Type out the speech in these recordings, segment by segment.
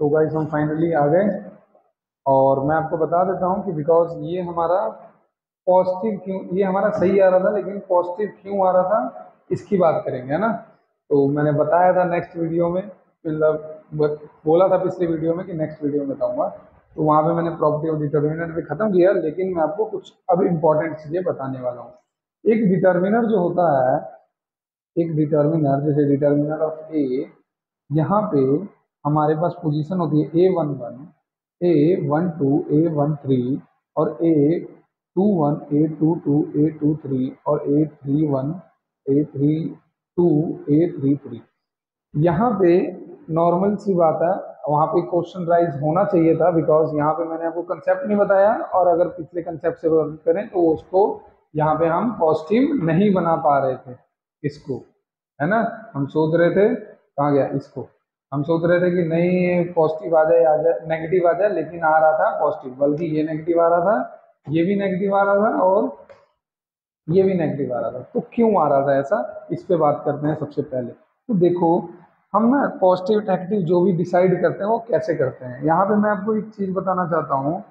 तो गाइस हम फाइनली आ गए। और मैं आपको बता देता हूँ कि बिकॉज ये हमारा पॉजिटिव क्यों, ये हमारा सही आ रहा था लेकिन पॉजिटिव क्यों आ रहा था इसकी बात करेंगे, है ना। तो मैंने बताया था नेक्स्ट वीडियो में, मतलब बोला था पिछले वीडियो में कि नेक्स्ट वीडियो में बताऊंगा। तो वहाँ पे मैंने प्रॉपर्टी ऑफ डिटर्मिनर भी खत्म किया, लेकिन मैं आपको कुछ अब इम्पोर्टेंट चीज़ें बताने वाला हूँ। एक डिटर्मिनर जो होता है, एक डिटर्मिनर जैसे डिटर्मिनर ऑफ ए, यहाँ पे हमारे पास पोजीशन होती है A11, A12, A13 और A21, A22, A23 और A31, A32, A33। यहाँ पे नॉर्मल सी बात है, वहाँ पे क्वेश्चन राइज होना चाहिए था, बिकॉज यहाँ पे मैंने आपको कंसेप्ट नहीं बताया, और अगर पिछले कंसेप्ट से बात करें तो उसको यहाँ पे हम पॉजिटिव नहीं बना पा रहे थे इसको, है ना। हम सोच रहे थे, कहाँ गया इसको, हम सोच रहे थे कि नहीं ये पॉजिटिव आ जाए नेगेटिव आ जाए, लेकिन आ रहा था पॉजिटिव, बल्कि ये नेगेटिव आ रहा था, ये भी नेगेटिव आ रहा था और ये भी नेगेटिव आ रहा था। तो क्यों आ रहा था ऐसा, इस पे बात करते हैं सबसे पहले। तो देखो, हम ना पॉजिटिव नेगेटिव जो भी डिसाइड करते हैं वो कैसे करते हैं। यहाँ पे मैं आपको एक चीज बताना चाहता हूँ,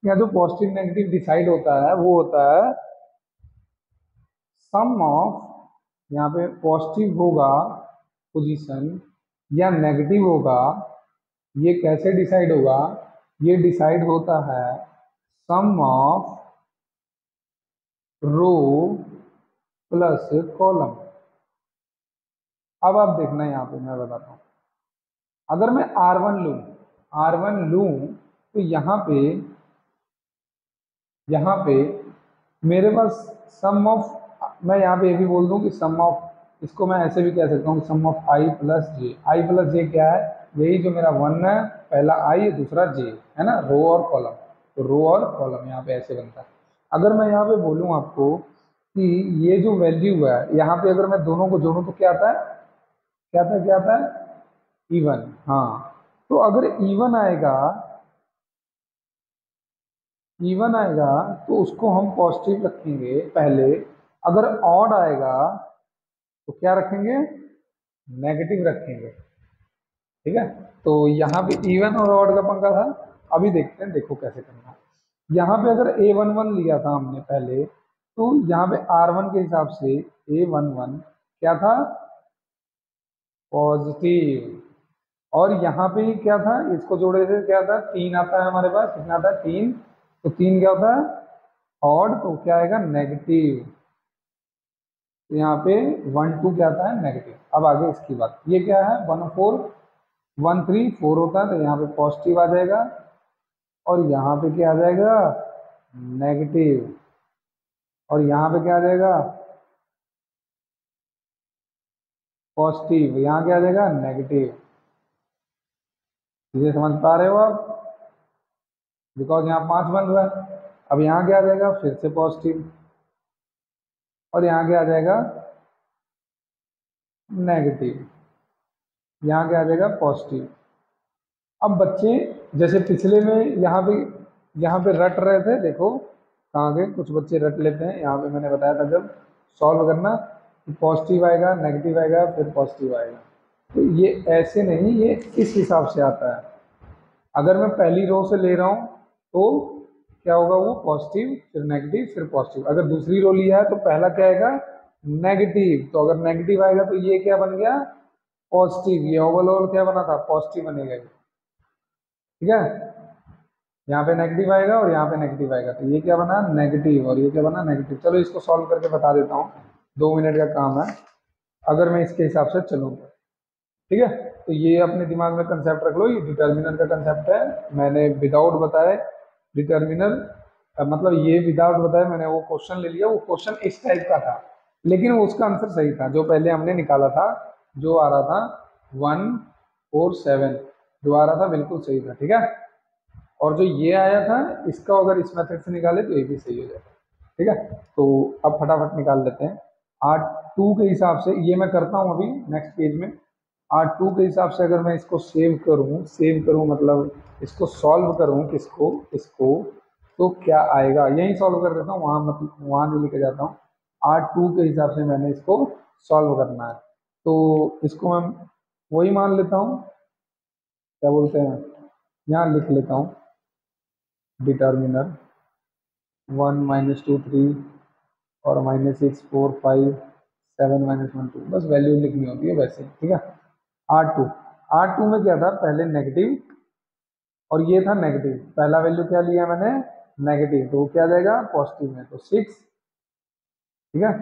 यहाँ जो पॉजिटिव नेगेटिव डिसाइड होता है वो होता है सम ऑफ, यहाँ पे पॉजिटिव होगा पोजीशन या नेगेटिव होगा, ये कैसे डिसाइड होगा, ये डिसाइड होता है सम ऑफ रो प्लस कॉलम। अब आप देखना, यहाँ पे मैं बताता हूँ, अगर मैं R1 लूँ तो यहाँ पे मेरे पास सम ऑफ, मैं यहाँ पे ये भी बोल दूँ कि सम ऑफ, इसको मैं ऐसे भी कह सकता हूँ sum of I plus J. I plus J क्या है, यही जो मेरा वन है, पहला I दूसरा जे, है ना, रो और कॉलम। तो रो और कॉलम यहाँ पे ऐसे बनता है। अगर मैं यहाँ पे बोलूँ आपको कि ये जो वैल्यू है, यहाँ पे अगर मैं दोनों को जोड़ूँ तो क्या आता है, क्या आता है, इवन। हाँ, तो अगर इवन आएगा तो उसको हम पॉजिटिव रखेंगे पहले। अगर ऑड आएगा तो क्या रखेंगे, नेगेटिव रखेंगे, ठीक है। तो यहाँ पे इवन और ऑड का पंगा था, अभी देखते हैं, देखो कैसे करना है। यहाँ पे अगर A11 लिया था हमने पहले, तो यहाँ पे R1 के हिसाब से A11 क्या था, पॉजिटिव। और यहाँ पे क्या था, इसको जोड़े से क्या था, 3 आता है हमारे पास, कितना आता है 3, तो 3 क्या होता है ऑड, तो क्या आएगा नेगेटिव। तो यहाँ पे 1 2 क्या आता है नेगेटिव। अब आगे इसकी बात, ये क्या है 1 4 1 3 4 होता है, तो यहाँ पे पॉजिटिव आ जाएगा और यहाँ पे क्या आ जाएगा नेगेटिव, और यहाँ पे क्या आ जाएगा पॉजिटिव, यहाँ क्या आ जाएगा नेगेटिव। चीजें समझ पा रहे हो आप, बिकॉज यहाँ 5 बन रहा है। अब यहाँ क्या आ जाएगा फिर से पॉजिटिव, और यहाँ क्या आ जाएगा नेगेटिव, यहाँ क्या आ जाएगा पॉजिटिव। अब बच्चे जैसे पिछले में यहाँ पे रट रहे थे, देखो कहाँ गए, कुछ बच्चे रट लेते हैं। यहाँ पे मैंने बताया था जब सॉल्व करना, पॉजिटिव आएगा नेगेटिव आएगा फिर पॉजिटिव आएगा, तो ये ऐसे नहीं, ये इस हिसाब से आता है। अगर मैं पहली रो से ले रहा हूँ तो क्या होगा, वो पॉजिटिव फिर नेगेटिव फिर पॉजिटिव। अगर दूसरी रो लिया है तो पहला क्या आएगा नेगेटिव, तो अगर नेगेटिव आएगा तो ये क्या बन गया पॉजिटिव, ये ओवरऑल क्या बना था पॉजिटिव बनेगा ये, ठीक है। यहाँ पे नेगेटिव आएगा और यहाँ पे नेगेटिव आएगा, तो ये क्या बना नेगेटिव और ये क्या बना नेगेटिव। चलो इसको सॉल्व करके बता देता हूँ, 2 मिनट का काम है अगर मैं इसके हिसाब से चलूँ, ठीक है। तो ये अपने दिमाग में कंसेप्ट रख लो, ये डिटर्मिनर का कंसेप्ट है। मैंने विदाउट बताए डिटर्मिनर, मतलब ये विदाउट बताए मैंने वो क्वेश्चन ले लिया, वो क्वेश्चन इस टाइप का था, लेकिन उसका आंसर सही था जो पहले हमने निकाला था, जो आ रहा था 1 4 7, जो आ रहा था बिल्कुल सही था, ठीक है। और जो ये आया था इसका अगर इस मेथड से निकाले तो ये भी सही हो जाएगा, ठीक है। तो अब फटाफट निकाल लेते हैं। R2 के हिसाब से ये मैं करता हूँ अभी नेक्स्ट पेज में। R2 के हिसाब से अगर मैं इसको सेव करूँ मतलब इसको सॉल्व करूँ, किसको इसको, तो क्या आएगा, यही सॉल्व कर देता हूँ, वहाँ मतलब वहाँ नहीं लेके जाता हूँ। R2 के हिसाब से मैंने इसको सॉल्व करना है, तो इसको मैं वही मान लेता हूँ, क्या बोलते हैं यहाँ लिख लेता हूँ डिटर्मिनर 1 -2 3 और -6 4 5 7 -1 2, बस वैल्यू लिखनी होती है वैसे, ठीक है। R2 में क्या था, पहले नेगेटिव और ये था नेगेटिव, पहला वैल्यू क्या लिया मैंने, नेगेटिव, तो वो क्या जाएगा पॉजिटिव में, तो 6, ठीक है।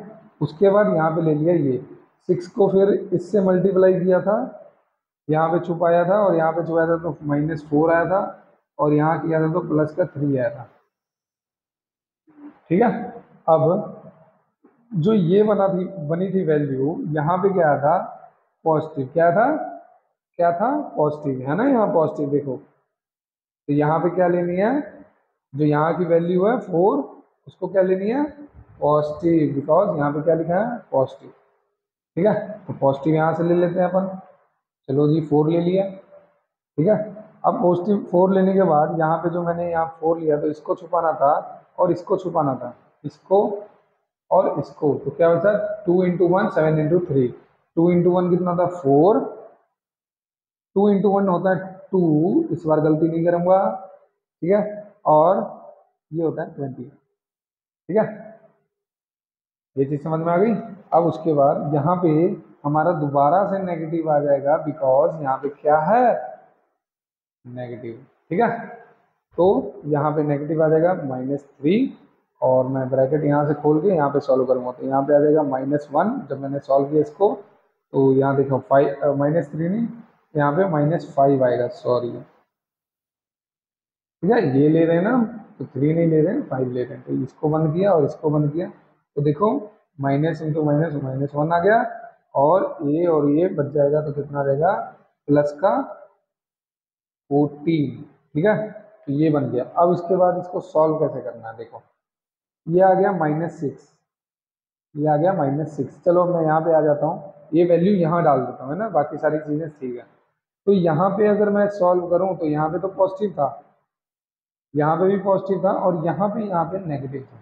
उसके बाद यहाँ पे ले लिया ये 6 को, फिर इससे मल्टीप्लाई किया था, यहाँ पे छुपाया था और यहाँ पे छुपाया था तो -4 आया था, और यहाँ किया था तो +3 आया था, ठीक है। अब जो ये बनी थी वैल्यू, यहाँ पे क्या था पॉजिटिव, क्या था, क्या था पॉजिटिव, है ना, यहाँ पॉजिटिव देखो, तो यहाँ पे क्या लेनी है, जो यहाँ की वैल्यू है 4, उसको क्या लेनी है पॉजिटिव, बिकॉज यहाँ पे क्या लिखा है पॉजिटिव, ठीक है। तो पॉजिटिव यहाँ से ले लेते हैं अपन, चलो जी 4 ले लिया, ठीक है। अब पॉजिटिव 4 लेने के बाद यहाँ पे जो मैंने यहाँ 4 लिया, तो इसको छुपाना था और इसको छुपाना था, इसको और इसको, तो क्या बचा 2 × 1 7 × 3, 2 × 1 कितना था 4, 2 × 1 होता है 2, इस बार गलती नहीं करूंगा, ठीक है, और ये होता है 20, ठीक है। ये चीज समझ में आ गई। अब उसके बाद यहाँ पे हमारा दोबारा से नेगेटिव आ जाएगा, बिकॉज यहाँ पे क्या है नेगेटिव, ठीक है। तो यहाँ पे नेगेटिव आ जाएगा -3, और मैं ब्रैकेट यहाँ से खोल के यहाँ पे सॉल्व करूँगा, तो यहाँ पे आ जाएगा -1, जब मैंने सॉल्व किया इसको, तो यहाँ देखो 5 -3 नहीं, यहाँ पे -5 आएगा, सॉरी, ठीक है। ये ले रहे हैं ना, तो 3 नहीं ले रहे हैं 5 ले रहे हैं, तो इसको बंद किया और इसको बंद किया, तो देखो माइनस इंटू माइनस -1 आ गया, और ये बच जाएगा, तो कितना रहेगा प्लस का 14, ठीक है। तो ये बन गया। अब इसके बाद इसको सॉल्व कैसे करना है, देखो ये आ गया -6, ये आ गया -6, चलो मैं यहाँ पे आ जाता हूँ, ये वैल्यू यहाँ डाल देता हूँ, है ना, बाकी सारी चीज़ें ठीक है। तो यहाँ पे अगर मैं सॉल्व करूँ, तो यहाँ पे तो पॉजिटिव था, यहाँ पे भी पॉजिटिव था, और यहाँ पे नेगेटिव था,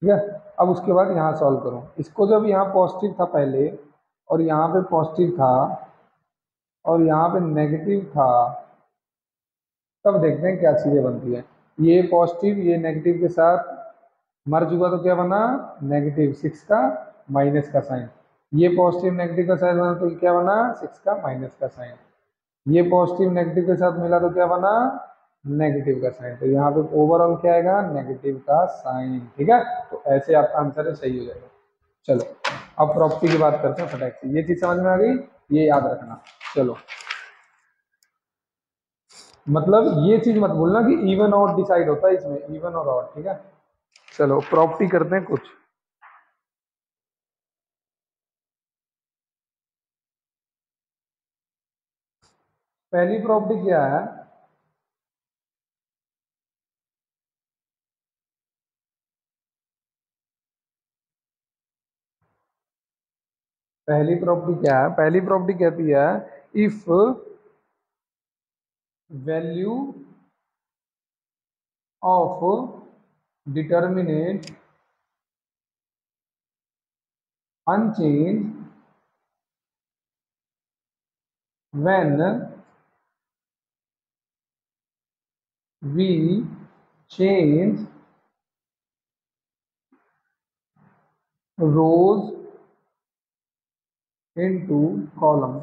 ठीक है। अब उसके बाद यहाँ सॉल्व करूँ इसको, जब यहाँ पॉजिटिव था पहले, और यहाँ पे पॉजिटिव था, और यहाँ पे नेगेटिव था, तब देखते हैं क्या चीज़ें बनती है। ये पॉजिटिव ये नेगेटिव के साथ मर्ज हुआ, तो क्या बना -6 का माइनस का साइन, ये पॉजिटिव नेगेटिव का साइन बना, तो क्या बना 6 का माइनस का साइन, ये पॉजिटिव नेगेटिव के साथ मिला, तो क्या बना नेगेटिव का साइन, तो यहाँ पे ओवरऑल क्या आएगा नेगेटिव का साइन, ठीक है। तो ऐसे आपका आंसर है, सही हो जाएगा। चलो अब प्रॉपर्टी की बात करते हैं फटाक से, ये चीज समझ में आ गई, ये याद रखना। चलो मतलब ये चीज मत भूलना कि इवन और डिसाइड होता है इसमें, इवन और ऑड, ठीक है। चलो प्रॉपर्टी करते हैं कुछ। पहली प्रॉपर्टी क्या है, पहली प्रॉपर्टी क्या है, पहली प्रॉपर्टी कहती है if value of determinant unchanged when we change rows into columns।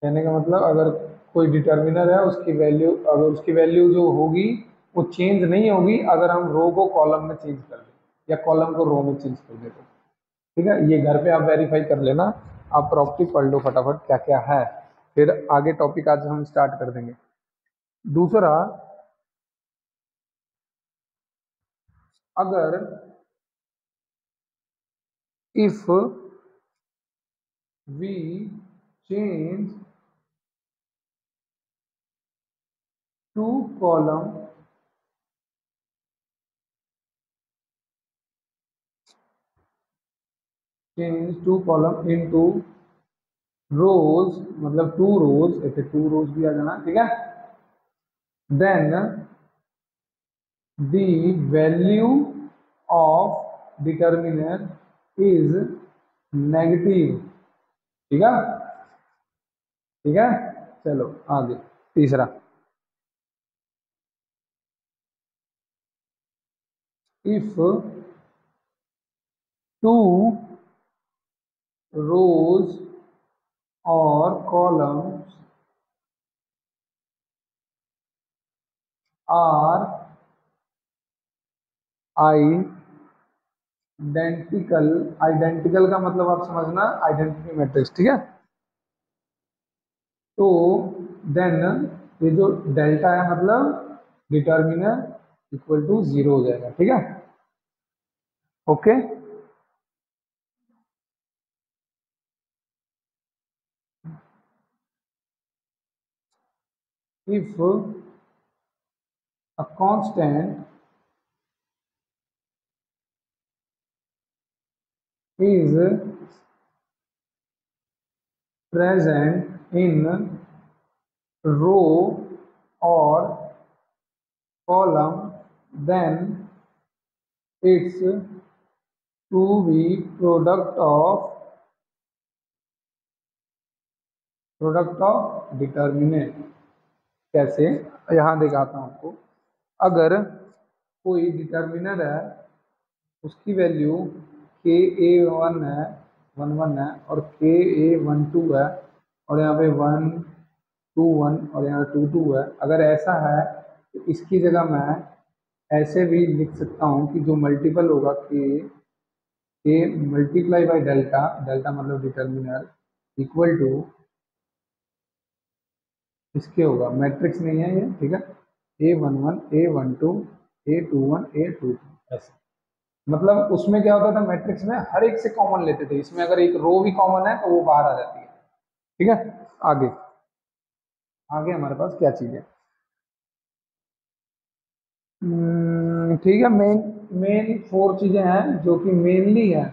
कहने का मतलब, अगर कोई डिटर्मिनर है, उसकी वैल्यू, अगर उसकी वैल्यू जो होगी वो चेंज नहीं होगी अगर हम रो को कॉलम में चेंज कर दें, या कॉलम को रो में चेंज कर दें, तो ठीक है। ये घर पे आप वेरीफाई कर लेना, आप प्रॉपर्टी पढ़ लो फटाफट क्या क्या है, फिर आगे टॉपिक आज हम स्टार्ट कर देंगे। दूसरा, अगर if we change two column change two column into rows, मतलब 2 रोज, ऐसे 2 रोज भी आ जाना, ठीक है। Then the value of determinant is negative ठीक है, ठीक है। चलो आगे तीसरा, इफ टू रोज और कॉलम्स आर आइडेंटिकल, आइडेंटिकल का मतलब आप समझना आइडेंटिटी मैट्रिक्स, ठीक है। तो देन ये जो डेल्टा है मतलब डिटर्मिनर इक्वल टू जीरो हो जाएगा, ठीक है। Okay, if a constant is present in row or column, then it's to be product of determinant। कैसे, यहाँ दिखाता हूँ आपको। अगर कोई डिटर्मिनर है, उसकी वैल्यू के ए वन है, वन वन है, और के ए वन टू है, और यहाँ पे वन टू वन और यहाँ टू टू है। अगर ऐसा है तो इसकी जगह मैं ऐसे भी लिख सकता हूँ कि जो मल्टीपल होगा के मल्टीप्लाई बाई डेल्टा, डेल्टा मतलब डिटर्मिनर, इक्वल टू इसके होगा, मैट्रिक्स नहीं है ये, ठीक है। A one one, a one two, a two one, a two two, ऐसे। मतलब उसमें क्या होता था, मैट्रिक्स में हर एक से कॉमन लेते थे, इसमें अगर एक रो भी कॉमन है तो वो बाहर आ जाती है, ठीक है। आगे, आगे हमारे पास क्या चीज है, ठीक है। मेन मेन फोर चीजें हैं जो कि मेनली है,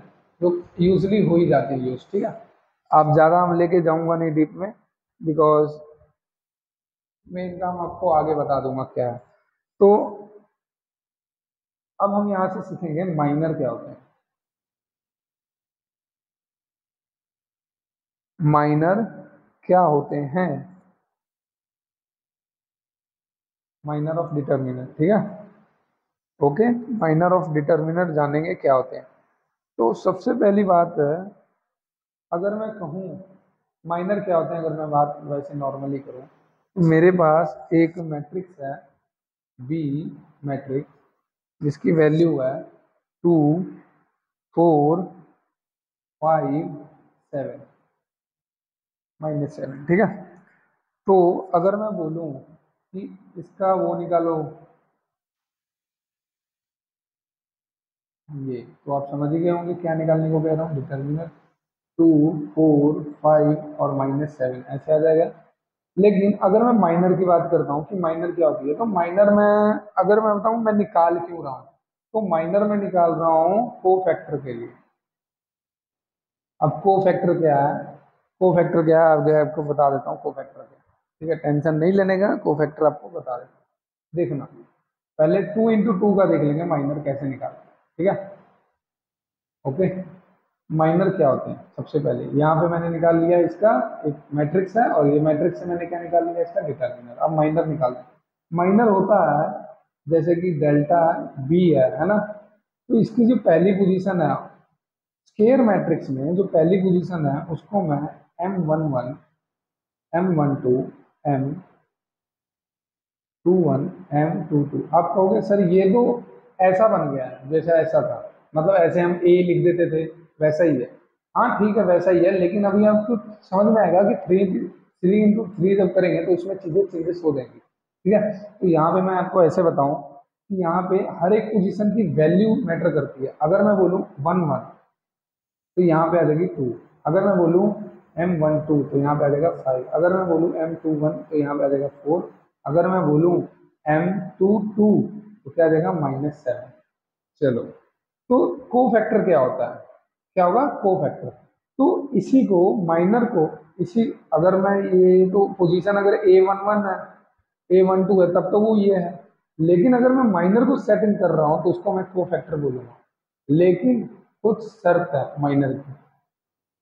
जो यूजली हो ही जाती है यूज, ठीक है। आप ज़्यादा हम लेके जाऊंगा नहीं डीप में, बिकॉज मेन काम आपको आगे बता दूंगा क्या है। तो अब हम यहाँ से सीखेंगे माइनर क्या होते हैं। माइनर क्या होते हैं, माइनर ऑफ डिटर्मिनर, ठीक है। ओके, माइनर ऑफ डिटर्मिनर जानेंगे क्या होते हैं। तो सबसे पहली बात है, अगर मैं कहूँ माइनर क्या होते हैं, अगर मैं बात वैसे नॉर्मली करूँ, तो मेरे पास एक मैट्रिक्स है बी मैट्रिक्स, जिसकी वैल्यू है 2 4 5 7 -7, ठीक है। तो अगर मैं बोलूँ कि इसका वो निकालो, ये तो आप समझ ही गए होंगे क्या निकालने को कह रहा हूँ, डिटर्मिनर 2 4 5 और -7 ऐसे आ जाएगा। लेकिन अगर मैं माइनर की बात करता हूँ कि माइनर क्या होती है, तो माइनर में अगर मैं बताऊँ मैं निकाल क्यों रहा हूँ, तो माइनर में निकाल रहा हूँ को फैक्टर के लिए। अब को फैक्टर क्या है, को फैक्टर क्या है, अब आपको बता देता हूँ को फैक्टर क्या है, ठीक है। टेंशन नहीं लेने का, को फैक्टर आपको बता देता हूँ, देखना। पहले 2 इंटू टू का देख लेंगे माइनर कैसे निकालते हैं, ठीक है। ओके, माइनर क्या होते हैं, सबसे पहले यहाँ पे मैंने निकाल लिया इसका एक मैट्रिक्स है, और ये मैट्रिक्स से मैंने क्या निकाल लिया, इसका डिटर्मिनर। अब माइनर निकालते हैं। माइनर होता है जैसे कि डेल्टा बी है ना, तो इसकी जो पहली पोजीशन है स्केयर मैट्रिक्स में, जो पहली पोजीशन है उसको मैं M one one, M one two, M two one, M two two. आप कहोगे सर ये तो ऐसा बन गया है जैसा ऐसा था, मतलब ऐसे हम ए लिख देते थे वैसा ही है। हाँ ठीक है वैसा ही है, लेकिन अभी आपको समझ में आएगा कि थ्री इंटू थ्री जब करेंगे तो इसमें चीजें चेंजेस हो जाएंगी, ठीक है। तो यहाँ पे मैं आपको ऐसे बताऊं कि यहाँ पे हर एक पोजीशन की वैल्यू मैटर करती है। अगर मैं बोलूँ वन वन तो यहाँ पे आ जाएगी टू, अगर मैं बोलूँ एम वन टू तो यहाँ पे आ जाएगा फाइव, अगर मैं बोलूँ एम टू वन तो यहाँ पे आ जाएगा फोर, अगर मैं बोलूँ एम टू टू तो क्या आ जाएगा -7। चलो, तो को फैक्टर क्या होता है, क्या होगा को फैक्टर। तो इसी को माइनर को, इसी अगर मैं ये तो पोजीशन अगर ए वन वन है, ए वन टू है, तब तो वो ये है। लेकिन अगर मैं माइनर को सेट इन कर रहा हूँ तो उसको मैं को फैक्टर बोलूंगा। लेकिन कुछ शर्त है माइनर की,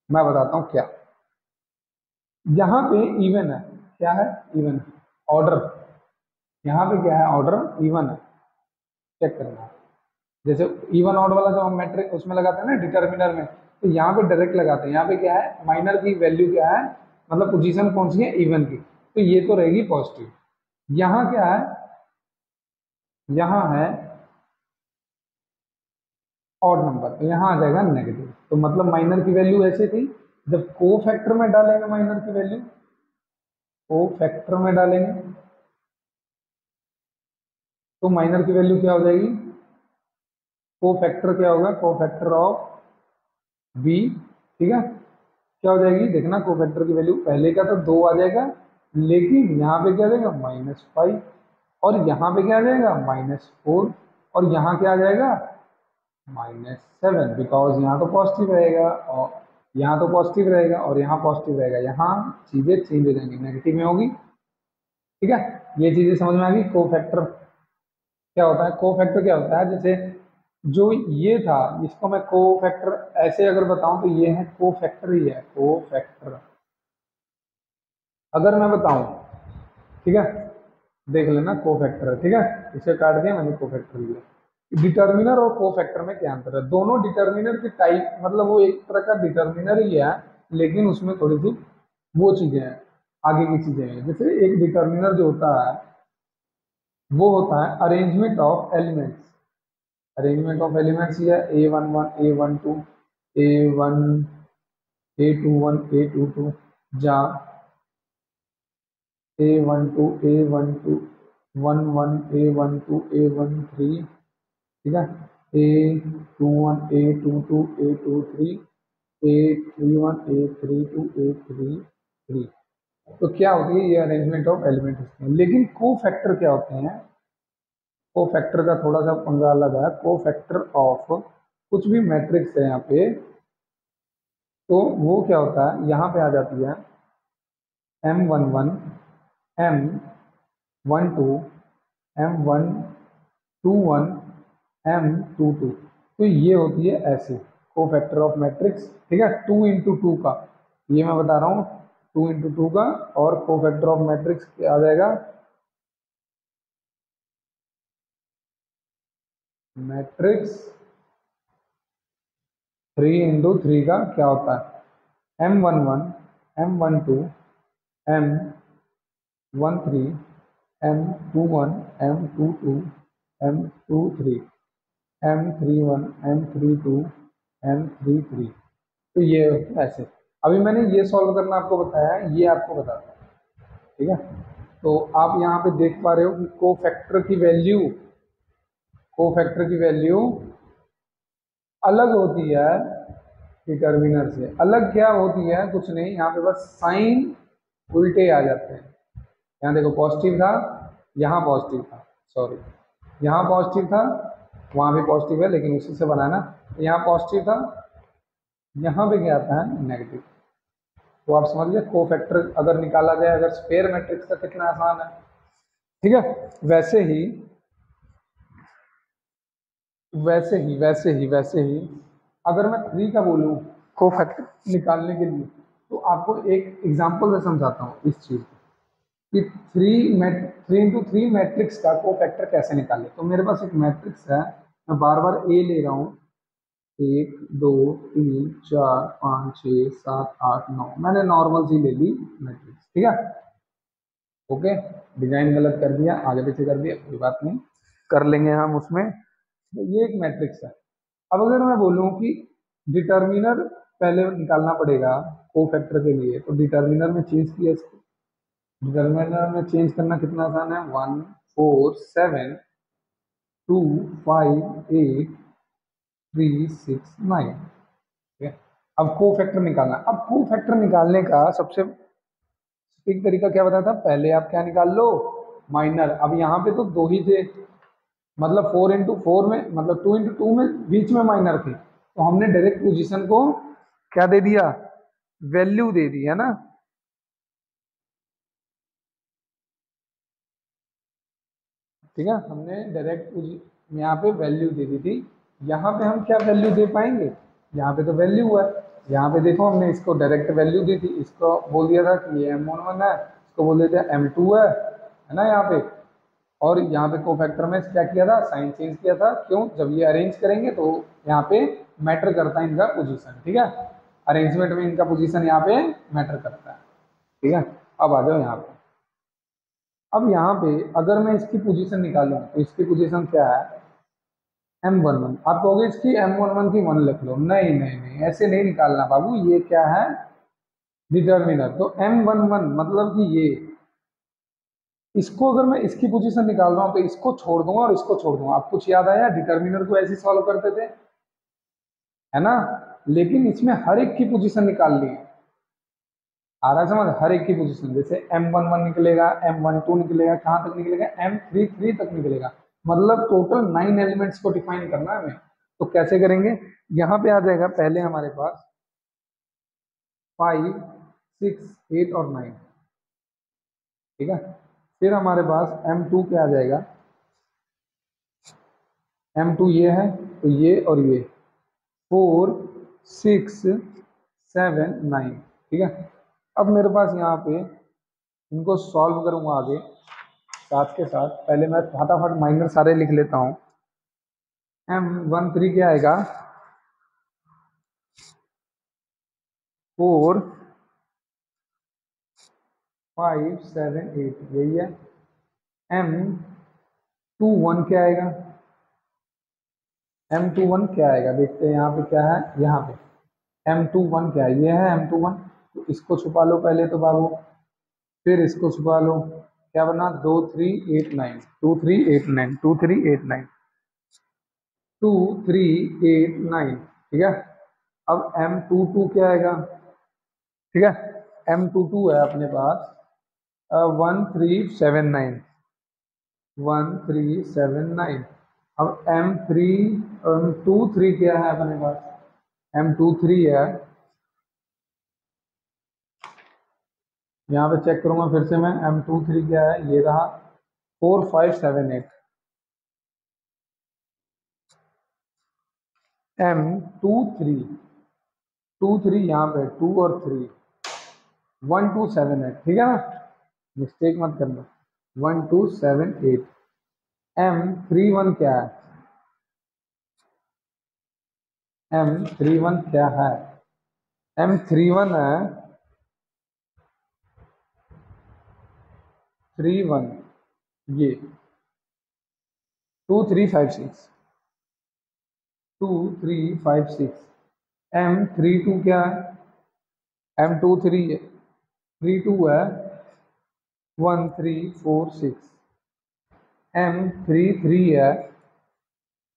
मैं बताता हूँ क्या। यहाँ पे इवन है, क्या है, इवन ऑर्डर, यहाँ पे क्या है, ऑर्डर इवन है, चेक करना है। जैसे इवन ऑड वाला जो हम मैट्रिक उसमें लगाते हैं ना डिटर्मिनर में, तो यहाँ पे डायरेक्ट लगाते हैं, यहाँ पे क्या है, माइनर की वैल्यू क्या है, मतलब पोजीशन कौन सी है, इवन की, तो ये तो रहेगी पॉजिटिव। यहाँ क्या है, यहाँ है ऑड नंबर, तो यहाँ आ जाएगा नेगेटिव। तो मतलब माइनर की वैल्यू ऐसे थी, जब को फैक्टर में डालेंगे माइनर की वैल्यू, को फैक्टर में डालेंगे तो माइनर की वैल्यू क्या हो जाएगी, को फैक्टर क्या होगा, को फैक्टर ऑफ बी, ठीक है, क्या हो जाएगी, देखना को फैक्टर की वैल्यू पहले का तो 2 आ जाएगा, लेकिन यहाँ पे क्या आ जाएगा -5, और यहाँ पे क्या आ जाएगा -4, और यहाँ क्या आ जाएगा -7, बिकॉज यहाँ तो पॉजिटिव रहेगा और यहाँ तो पॉजिटिव रहेगा और यहाँ पॉजिटिव रहेगा, यहाँ चीजें चेंज हो जाएंगी, नेगेटिव में होगी। ठीक है, ये चीजें समझ में आ गई। को फैक्टर क्या होता है, को फैक्टर क्या होता है, जैसे जो ये था इसको मैं को फैक्टर ऐसे अगर बताऊं तो ये है को फैक्टर ही है, को फैक्टर अगर मैं बताऊं, ठीक है, देख लेना को फैक्टर है, ठीक है, इसे काट दिया मैंने, को फैक्टर लिया। डिटर्मिनर और को फैक्टर में क्या अंतर है, दोनों डिटर्मिनर की टाइप, मतलब वो एक तरह का डिटर्मिनर ही है, लेकिन उसमें थोड़ी सी वो चीजें हैं, आगे की चीजें हैं। जैसे एक डिटर्मिनर जो होता है वो होता है arrangement of elements, arrangement of elements या A11 A12 A1 A21 A22, जहाँ A12 A13, ठीक है, A21 A22 A23 A31 A32 A33, तो क्या होती है ये अरेंजमेंट ऑफ एलिमेंट होते हैं। लेकिन को फैक्टर क्या होते हैं, को फैक्टर का थोड़ा सा पंगा अलग है। को फैक्टर ऑफ कुछ भी मैट्रिक्स है यहाँ पे, तो वो क्या होता है, यहाँ पे आ जाती है M11 M12 M121 M22, तो ये होती है ऐसे को फैक्टर ऑफ मैट्रिक्स, ठीक है, 2 × 2 का, ये मैं बता रहा हूँ 2 × 2 का, और को फैक्टर ऑफ मैट्रिक्स क्या आ जाएगा, मैट्रिक्स 3 × 3 का क्या होता है, M11 M12 M13 M21 M22 M23 M31 M32 M33, तो ये ऐसे। अभी मैंने ये सॉल्व करना आपको बताया है, ये आपको बताता है, ठीक है। तो आप यहाँ पे देख पा रहे हो कि को फैक्टर की वैल्यू अलग होती है डिटर्मिनर से। अलग क्या होती है, कुछ नहीं, यहाँ पे बस साइन उल्टे आ जाते हैं। यहाँ देखो पॉजिटिव था, यहाँ पॉजिटिव था, सॉरी यहाँ पॉजिटिव था, वहाँ भी पॉजिटिव है लेकिन उसी से बना ना, यहाँ पॉजिटिव था, यहाँ पे क्या आता है नेगेटिव। तो आप समझ गए को फैक्टर अगर निकाला जाए, अगर स्क्वायर मैट्रिक्स का कितना आसान है, ठीक है। वैसे ही अगर मैं 3 का बोलूँ को फैक्टर निकालने के लिए, तो आपको एक एग्जांपल से समझाता हूँ इस चीज़ को कि 3 × 3 मैट्रिक्स का को फैक्टर कैसे निकाले। तो मेरे पास एक मैट्रिक्स है, मैं बार बार ए ले रहा हूँ, 1 2 3 4 5 6 7 8 9, मैंने नॉर्मल सी ले ली मैट्रिक्स, ठीक है, ओके। डिजाइन गलत कर दिया, आगे पीछे कर दिया, कोई बात नहीं, कर लेंगे हम उसमें। तो ये एक मैट्रिक्स है। अब अगर मैं बोलूँ कि डिटर्मिनर पहले निकालना पड़ेगा को फैक्टर के लिए, तो डिटर्मिनर में चेंज किया इसको, डिटर्मिनर में चेंज करना कितना आसान है, 1 4 7 2 5 8 3 6 9, ठीक है। अब को फैक्टर निकालना, अब को फैक्टर निकालने का सबसे एक तरीका क्या बताया था, पहले आप क्या निकाल लो, माइनर। अब यहाँ पे तो 2 ही थे, मतलब 4 × 4 में, मतलब 2 × 2 में बीच में माइनर थे, तो हमने डायरेक्ट पोजीशन को क्या दे दिया, वैल्यू दे दी, है ना। ठीक है, हमने डायरेक्ट यहाँ पे वैल्यू दे दी थी, यहाँ पे हम क्या वैल्यू दे पाएंगे, यहाँ पे तो वैल्यू है, यहाँ पे देखो हमने इसको डायरेक्ट वैल्यू दी थी, इसको बोल दिया था कि ये M11 है, इसको बोल दिया था M2 है ना यहाँ पे। और यहाँ पे कोफैक्टर में क्या किया था, साइन चेंज किया था। क्यों, जब ये अरेंज करेंगे तो यहाँ पे मैटर करता है इनका पोजीशन, ठीक है। अरेंजमेंट में इनका पोजीशन यहाँ पे मैटर करता है, ठीक है। अब आ जाओ यहाँ पे। अब यहाँ पे अगर मैं इसकी पोजीशन निकालूं तो इसकी पोजीशन क्या है, M11। आप कहोगे इसकी M11 की 1 लिख लो, नहीं नहीं नहीं, ऐसे नहीं निकालना बाबू, ये क्या है, डिटर्मिनर। तो M11 मतलब कि ये, इसको अगर मैं इसकी पोजीशन निकाल रहा हूं तो इसको छोड़ दूंगा और इसको छोड़ दूंगा। आप कुछ याद आया, डिटर्मिनर को ऐसे सॉल्व करते थे, है ना। लेकिन इसमें हर एक की पोजीशन निकाल ली, आ रहा समझ, हर एक की पोजीशन। जैसे M11 निकलेगा, M12 निकलेगा, कहां तक निकलेगा, M33 तक निकलेगा। मतलब टोटल 9 एलिमेंट्स को डिफाइन करना है हमें। तो कैसे करेंगे, यहाँ पे आ जाएगा पहले हमारे पास 5, 6, 8 और 9, ठीक है। फिर हमारे पास M2 क्या आ जाएगा, M2 ये है, तो ये और ये 4, 6, 7, 9, ठीक है। अब मेरे पास यहाँ पे इनको सॉल्व करूंगा आगे साथ के साथ। पहले मैं फटाफट माइनर सारे लिख लेता हूँ। M13 क्या आएगा, 4, 5, 7, 8, यही है। M21 क्या आएगा, M21 क्या आएगा, देखते हैं यहाँ पे क्या है। यहाँ पे M21 क्या है, ये है M21। तो इसको छुपा लो पहले तो बाबू, फिर इसको छुपा लो। क्या बना, 2, 3, 8, 9, 2, 3, 8, 9, 2, 3, 8, 9, 2, 3, 8, 9, ठीक है। अब M22 क्या आएगा, ठीक है। M22 है अपने पास 1379, 1379। अब M23 क्या है अपने पास, M23 है, यहाँ पे चेक करूंगा फिर से मैं। M23 क्या है, ये रहा 4578। M23 यहाँ पे 2 और 3, 1278, ठीक है ना, मिस्टेक मत करना। 1278। M31 क्या है, M31 क्या है, M31 है 31, ये 2356, 2356। M32 क्या है, M23 32 है 1346। M33 है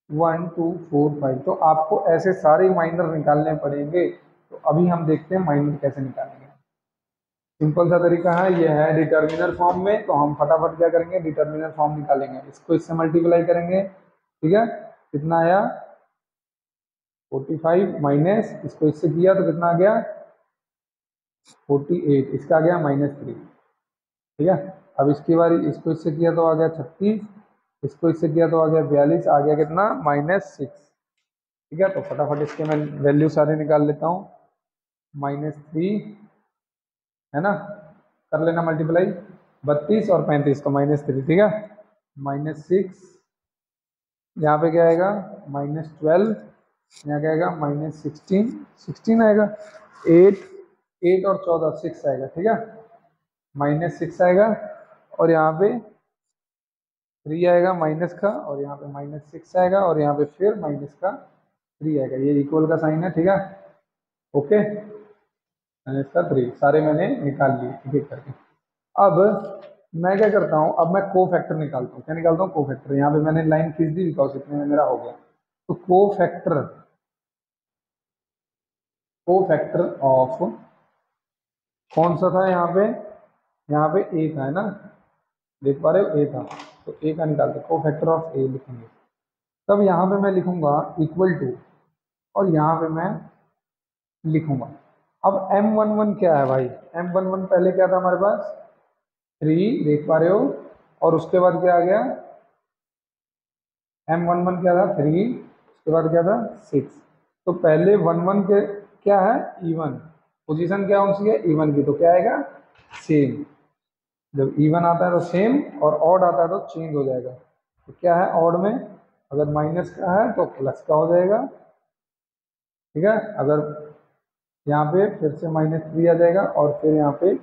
1245। तो आपको ऐसे सारे माइनर निकालने पड़ेंगे। तो अभी हम देखते हैं माइनर कैसे निकालेंगे। सिंपल सा तरीका है, ये है डिटर्मिनर फॉर्म में, तो हम फटाफट क्या करेंगे, डिटर्मिनर फॉर्म निकालेंगे। इसको इससे मल्टीप्लाई करेंगे, ठीक है। कितना आया, 45 माइनस, इसको इससे किया तो कितना आ गया, 48, इसका आ गया -3, ठीक है। अब इसकी बारी, इसको इससे किया तो आ गया 36, इसको इससे किया तो आ गया 42, आ गया कितना, -6, ठीक है। तो फटाफट इसके मैं वैल्यू सारे निकाल लेता हूँ। -3 है ना, कर लेना मल्टीप्लाई, 32 और 35 तो -3, ठीक है। -6, यहाँ पे क्या आएगा, -12, यहाँ क्या आएगा, -16, 16 आएगा। 8, 8 और 14, 6 आएगा, ठीक है। -6 आएगा, और यहाँ पे 3 आएगा माइनस का, और यहाँ पे -6 आएगा, और यहाँ पे फिर माइनस का 3 आएगा। ये इक्वल का साइन है, ठीक है। ओके, इसका 3 सारे मैंने निकाल लिए एक एक करके। अब मैं क्या करता हूँ, अब मैं को फैक्टर निकालता हूँ। क्या निकालता हूँ, को फैक्टर। यहाँ पे मैंने लाइन खींच दी बिकॉज इतने में मेरा हो गया। तो को फैक्टर ऑफ कौन सा था यहाँ पे ए था, है ना, देख पा रहे हो, ए था। तो ए का निकालते, को फैक्टर ऑफ ए लिखेंगे। तब यहाँ पे मैं लिखूंगा इक्वल टू, और यहाँ पे मैं लिखूंगा। अब M11 क्या है भाई, M11 पहले क्या था हमारे पास, 3, देख पा रहे हो, और उसके बाद क्या आ गया, M11 क्या था, 3, उसके बाद क्या था, 6। तो पहले 11 के क्या है, इवन, पोजीशन क्या है उसकी है इवन की, तो क्या आएगा, सेम। जब इवन आता है तो सेम, और ऑड आता है तो चेंज हो जाएगा। तो क्या है ऑड में, अगर माइनस का है तो प्लस का हो जाएगा, ठीक है। अगर यहाँ पे फिर से -3 आ जाएगा, और फिर यहाँ पे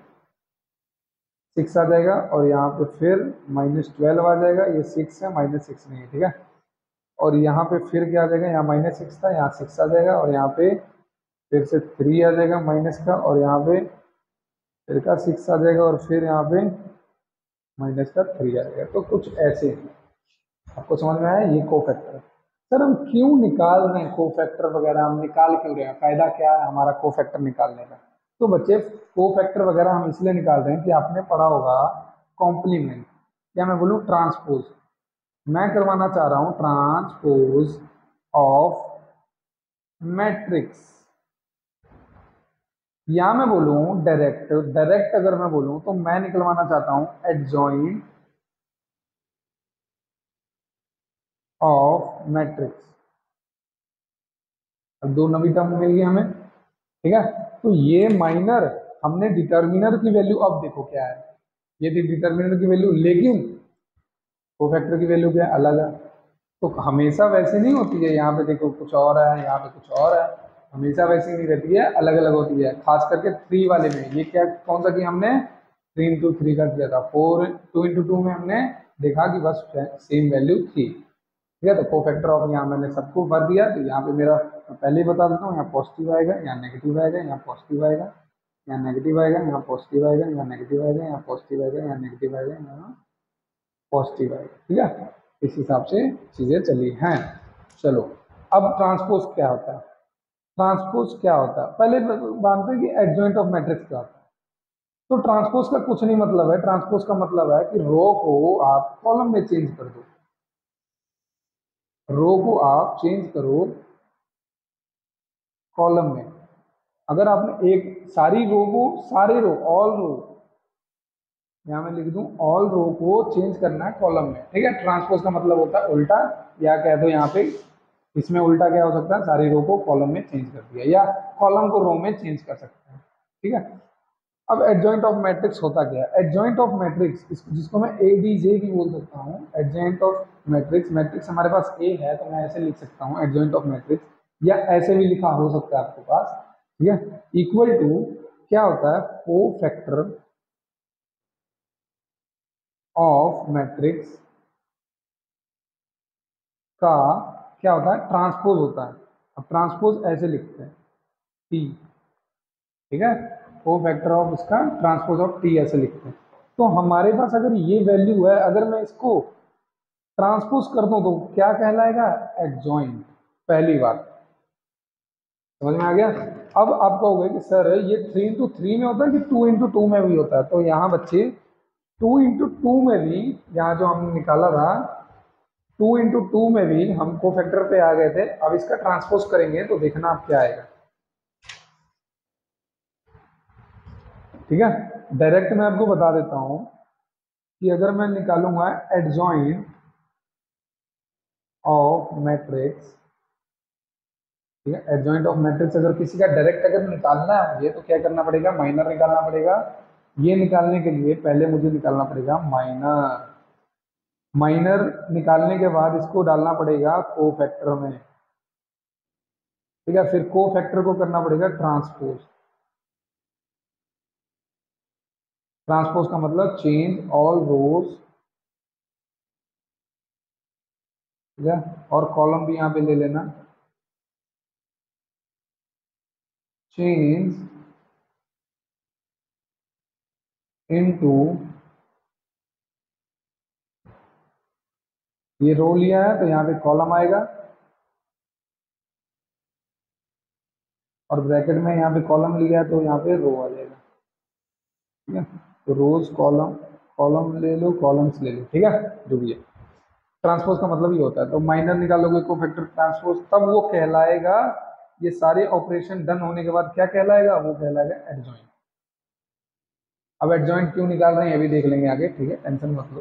6 आ जाएगा, और यहाँ पे फिर -12 आ जाएगा, ये 6 है, -6 नहीं है, ठीक है। और यहाँ पे फिर क्या आ जाएगा, यहाँ -6 था, यहाँ 6 आ जाएगा, और यहाँ पे फिर से 3 आ जाएगा माइनस का, और यहाँ पे फिर का 6 आ जाएगा, और फिर यहाँ पे माइनस का 3 आ जाएगा। तो कुछ ऐसे है, आपको समझ में आया, ये कोफैक्टर है। सर हम क्यों निकाल रहे हैं कोफैक्टर वगैरह, हम निकाल क्यों रहे हैं, फायदा क्या है हमारा कोफैक्टर निकालने का। तो बच्चे कोफैक्टर वगैरह हम इसलिए निकाल रहे हैं कि आपने पढ़ा होगा कॉम्प्लीमेंट, या मैं बोलूँ ट्रांसपोज। मैं करवाना चाह रहा हूँ ट्रांसपोज ऑफ मैट्रिक्स, या मैं बोलूँ डायरेक्ट, डायरेक्ट अगर मैं बोलूँ तो मैं निकलवाना चाहता हूँ एडजॉइंट ऑफ मैट्रिक्स। अब दो नवी टर्म मिल गई हमें, ठीक है। तो ये माइनर, हमने डिटर्मिनर की वैल्यू, अब देखो क्या है, ये थी डिटर्मिनर की वैल्यू, लेकिन कोफैक्टर की वैल्यू क्या है, अलग है। तो हमेशा वैसे नहीं होती है, यहाँ पे देखो कुछ और है, यहाँ पे कुछ और है, हमेशा वैसी नहीं रहती है, अलग अलग होती है। खास करके 3 वाले में, ये क्या कौन सा किया हमने, 3 into 3 का किया था, 2 into 2 में हमने देखा कि बस सेम वैल्यू थी, ठीक है। तो कोफैक्टर ऑफ, यहाँ मैंने सबको भर दिया, तो यहाँ पे मेरा, मैं पहले ही बता देता हूँ, यहाँ पॉजिटिव आएगा, यहाँ नेगेटिव आएगा, यहाँ पॉजिटिव आएगा, यहाँ नेगेटिव आएगा, यहाँ पॉजिटिव आएगा, यहाँ नेगेटिव आएगा, यहाँ पॉजिटिव आएगा, यहाँ नेगेटिव आएगा, यहाँ पॉजिटिव आएगा, ठीक है। इस हिसाब से चीजें चली हैं। चलो, अब ट्रांसपोज क्या होता है, ट्रांसपोज क्या होता है, पहले जानते हैं कि एडजॉइंट ऑफ मैट्रिक्स क्या होता है। तो ट्रांसपोज का कुछ नहीं मतलब है, ट्रांसपोज का मतलब है कि रो को आप कॉलम में चेंज कर दो, रो को आप चेंज करो कॉलम में। अगर आपने एक सारी रो को, सारे रो, ऑल रो, यहां मैं लिख दूं ऑल रो को चेंज करना है कॉलम में, ठीक है। ट्रांसपोज का मतलब होता है उल्टा, या कह दो यहाँ पे, इसमें उल्टा क्या हो सकता है, सारी रो को कॉलम में चेंज कर दिया, या कॉलम को रो में चेंज कर सकते हैं, ठीक है। अब एडजॉइंट ऑफ मैट्रिक्स होता क्या है, एडजॉइंट ऑफ मैट्रिक्स, जिसको मैं एडीजे भी बोल सकता हूँ, एडजॉइंट ऑफ मैट्रिक्स। मैट्रिक्स हमारे पास ए है तो मैं ऐसे लिख सकता हूँ एडजॉइंट ऑफ मैट्रिक्स, या ऐसे भी लिखा हो सकता है आपके पास, ठीक है। इक्वल टू क्या होता है, कोफैक्टर ऑफ मैट्रिक्स का क्या होता है, ट्रांसपोज होता है। अब ट्रांसपोज ऐसे लिखते हैं टी, ठीक है, कोफैक्टर ऑफ इसका ट्रांसपोज ऑफ टी ऐसे लिखते हैं। तो हमारे पास अगर ये वैल्यू है, अगर मैं इसको ट्रांसपोज कर दूं तो क्या कहलाएगा, एडजॉइंट, पहली बात, समझ में आ गया। अब आप कहोगे कि सर ये 3 into 3 में होता है कि 2 into 2 में भी होता है, तो यहाँ बच्चे 2 into 2 में भी, यहाँ जो हम निकाला था 2 into 2 में भी हम कोफैक्टर पे आ गए थे। अब इसका ट्रांसपोज करेंगे तो देखना आप क्या आएगा, ठीक है। डायरेक्ट मैं आपको बता देता हूं कि अगर मैं निकालूंगा एडजॉइंट ऑफ मैट्रिक्स, ठीक है, एडजॉइंट ऑफ मैट्रिक्स अगर किसी का डायरेक्ट अगर निकालना है मुझे, तो क्या करना पड़ेगा, माइनर निकालना पड़ेगा। ये निकालने के लिए पहले मुझे निकालना पड़ेगा माइनर, माइनर निकालने के बाद इसको डालना पड़ेगा कोफैक्टर में, ठीक है। फिर कोफैक्टर को करना पड़ेगा ट्रांसपोज, ट्रांसपोज का मतलब चेंज ऑल रोज, ठीक है, और कॉलम भी यहाँ पे ले लेना, चेंज इनटू, ये रो लिया है तो यहाँ पे कॉलम आएगा, और ब्रैकेट में यहाँ पे कॉलम लिया है तो यहाँ पे रो आ जाएगा, ठीक है। तो रोज कॉलम, कॉलम ले लो, कॉलम्स ले लो, ठीक है, जो भी है। ट्रांसपोज का मतलब ये होता है। तो माइनर निकालोगे कोफैक्टर ट्रांसपोज, तब वो कहलाएगा, ये सारे ऑपरेशन डन होने के बाद क्या कहलाएगा, वो कहलाएगा एडजॉइंट। अब एडजॉइंट क्यों निकाल रहे हैं ये भी देख लेंगे आगे, ठीक है, टेंशन मत लो।